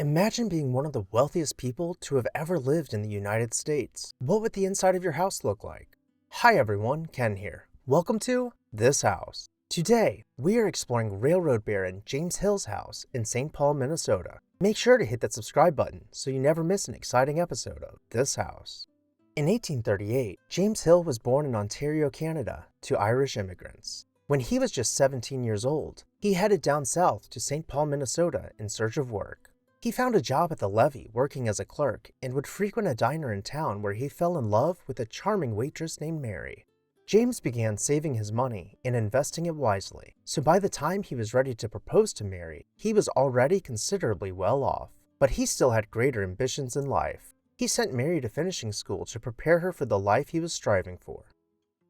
Imagine being one of the wealthiest people to have ever lived in the United States. What would the inside of your house look like? Hi everyone, Ken here. Welcome to This House. Today, we are exploring Railroad Baron James Hill's house in St. Paul, Minnesota. Make sure to hit that subscribe button so you never miss an exciting episode of This House. In 1838, James Hill was born in Ontario, Canada, to Irish immigrants. When he was just 17 years old, he headed down south to St. Paul, Minnesota in search of work. He found a job at the levee working as a clerk and would frequent a diner in town where he fell in love with a charming waitress named Mary. James began saving his money and investing it wisely, so by the time he was ready to propose to Mary, he was already considerably well off. But he still had greater ambitions in life. He sent Mary to finishing school to prepare her for the life he was striving for.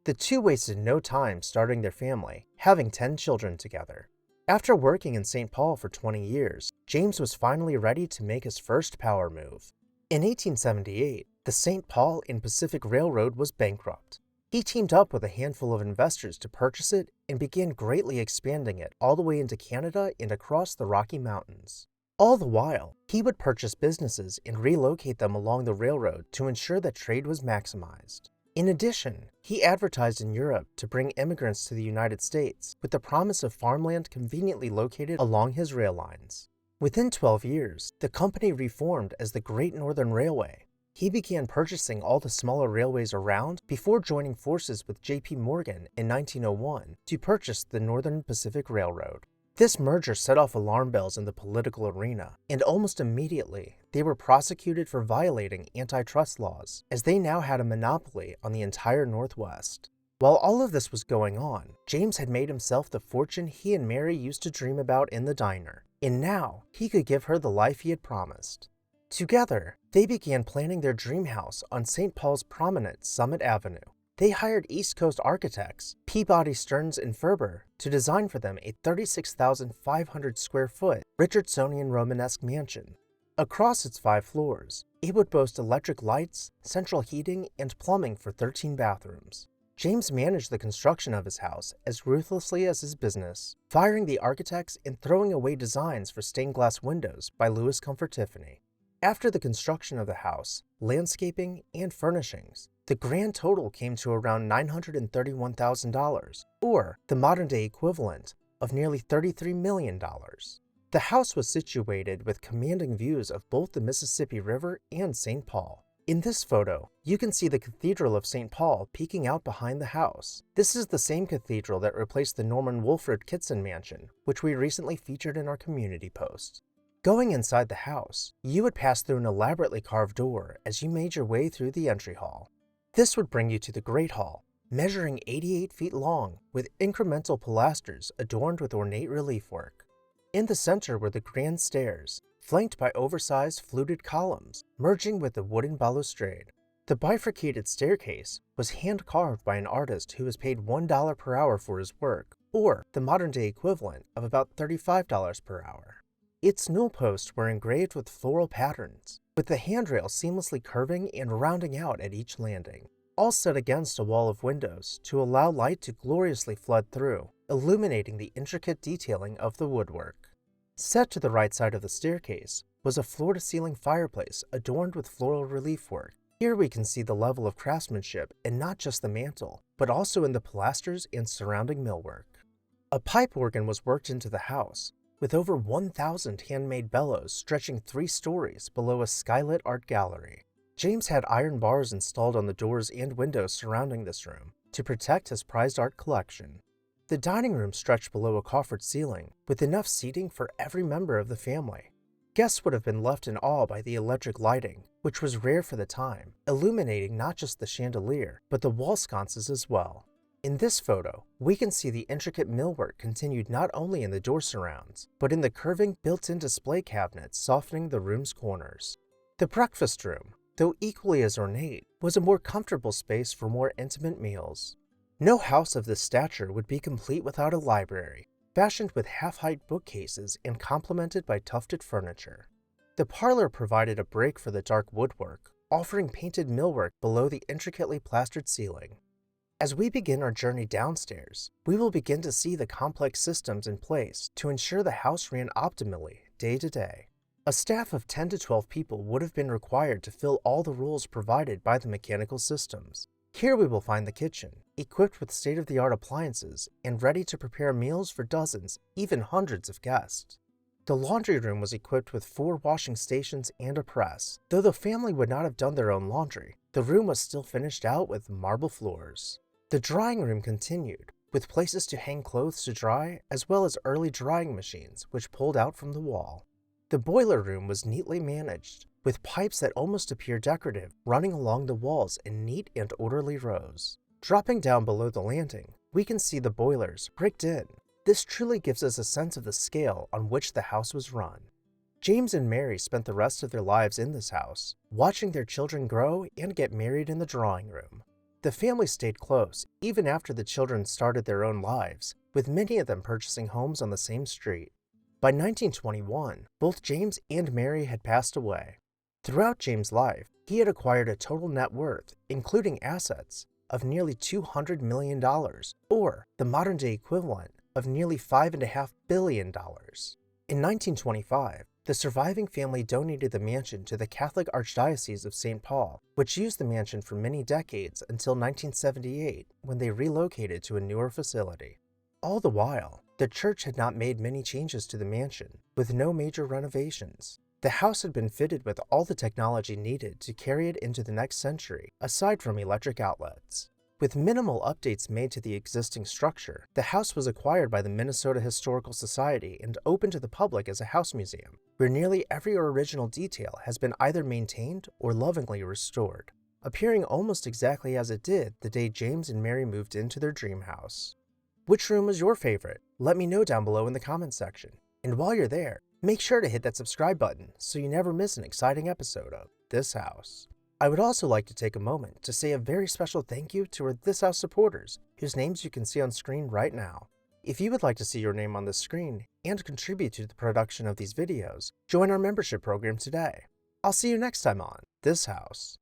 The two wasted no time starting their family, having 10 children together. After working in St. Paul for 20 years, James was finally ready to make his first power move. In 1878, the St. Paul and Pacific Railroad was bankrupt. He teamed up with a handful of investors to purchase it and began greatly expanding it all the way into Canada and across the Rocky Mountains. All the while, he would purchase businesses and relocate them along the railroad to ensure that trade was maximized. In addition, he advertised in Europe to bring immigrants to the United States with the promise of farmland conveniently located along his rail lines. Within 12 years, the company reformed as the Great Northern Railway. He began purchasing all the smaller railways around before joining forces with J.P. Morgan in 1901 to purchase the Northern Pacific Railroad. This merger set off alarm bells in the political arena, and almost immediately, they were prosecuted for violating antitrust laws, as they now had a monopoly on the entire Northwest. While all of this was going on, James had made himself the fortune he and Mary used to dream about in the diner, and now he could give her the life he had promised. Together, they began planning their dream house on St. Paul's prominent Summit Avenue. They hired East Coast architects, Peabody, Stearns & Ferber, to design for them a 36,500 square foot Richardsonian Romanesque mansion. Across its 5 floors, it would boast electric lights, central heating, and plumbing for 13 bathrooms. James managed the construction of his house as ruthlessly as his business, firing the architects and throwing away designs for stained glass windows by Louis Comfort Tiffany. After the construction of the house, landscaping, and furnishings, the grand total came to around $931,000, or the modern-day equivalent of nearly $33 million. The house was situated with commanding views of both the Mississippi River and St. Paul. In this photo, you can see the Cathedral of St. Paul peeking out behind the house. This is the same cathedral that replaced the Norman Wolford Kitson Mansion, which we recently featured in our community post. Going inside the house, you would pass through an elaborately carved door as you made your way through the entry hall. This would bring you to the Great Hall, measuring 88 feet long, with incremental pilasters adorned with ornate relief work. In the center were the grand stairs, flanked by oversized fluted columns, merging with the wooden balustrade. The bifurcated staircase was hand-carved by an artist who was paid $1 per hour for his work, or the modern-day equivalent of about $35 per hour. Its newel posts were engraved with floral patterns, with the handrail seamlessly curving and rounding out at each landing, all set against a wall of windows to allow light to gloriously flood through, illuminating the intricate detailing of the woodwork. Set to the right side of the staircase was a floor-to-ceiling fireplace adorned with floral relief work. Here we can see the level of craftsmanship in not just the mantel, but also in the pilasters and surrounding millwork. A pipe organ was worked into the house, with over 1,000 handmade bellows stretching 3 stories below a skylit art gallery. James had iron bars installed on the doors and windows surrounding this room to protect his prized art collection. The dining room stretched below a coffered ceiling, with enough seating for every member of the family. Guests would have been left in awe by the electric lighting, which was rare for the time, illuminating not just the chandelier, but the wall sconces as well. In this photo, we can see the intricate millwork continued not only in the door surrounds, but in the curving built-in display cabinets softening the room's corners. The breakfast room, though equally as ornate, was a more comfortable space for more intimate meals. No house of this stature would be complete without a library, fashioned with half-height bookcases and complemented by tufted furniture. The parlor provided a break for the dark woodwork, offering painted millwork below the intricately plastered ceiling. As we begin our journey downstairs, we will begin to see the complex systems in place to ensure the house ran optimally day to day. A staff of 10 to 12 people would have been required to fill all the roles provided by the mechanical systems. Here we will find the kitchen, equipped with state-of-the-art appliances and ready to prepare meals for dozens, even hundreds of guests. The laundry room was equipped with 4 washing stations and a press. Though the family would not have done their own laundry, the room was still finished out with marble floors. The drying room continued, with places to hang clothes to dry, as well as early drying machines which pulled out from the wall. The boiler room was neatly managed, with pipes that almost appear decorative running along the walls in neat and orderly rows. Dropping down below the landing, we can see the boilers bricked in. This truly gives us a sense of the scale on which the house was run. James and Mary spent the rest of their lives in this house, watching their children grow and get married in the drawing room. The family stayed close even after the children started their own lives, with many of them purchasing homes on the same street. By 1921, both James and Mary had passed away. Throughout James' life, he had acquired a total net worth, including assets, of nearly $200 million, or the modern-day equivalent of nearly $5.5 billion. In 1925, the surviving family donated the mansion to the Catholic Archdiocese of St. Paul, which used the mansion for many decades until 1978, when they relocated to a newer facility. All the while, the church had not made many changes to the mansion, with no major renovations. The house had been fitted with all the technology needed to carry it into the next century, aside from electric outlets. With minimal updates made to the existing structure, the house was acquired by the Minnesota Historical Society and opened to the public as a house museum, where nearly every original detail has been either maintained or lovingly restored, appearing almost exactly as it did the day James and Mary moved into their dream house. Which room was your favorite? Let me know down below in the comments section. And while you're there, make sure to hit that subscribe button so you never miss an exciting episode of This House. I would also like to take a moment to say a very special thank you to our This House supporters, whose names you can see on screen right now. If you would like to see your name on this screen and contribute to the production of these videos, join our membership program today. I'll see you next time on This House.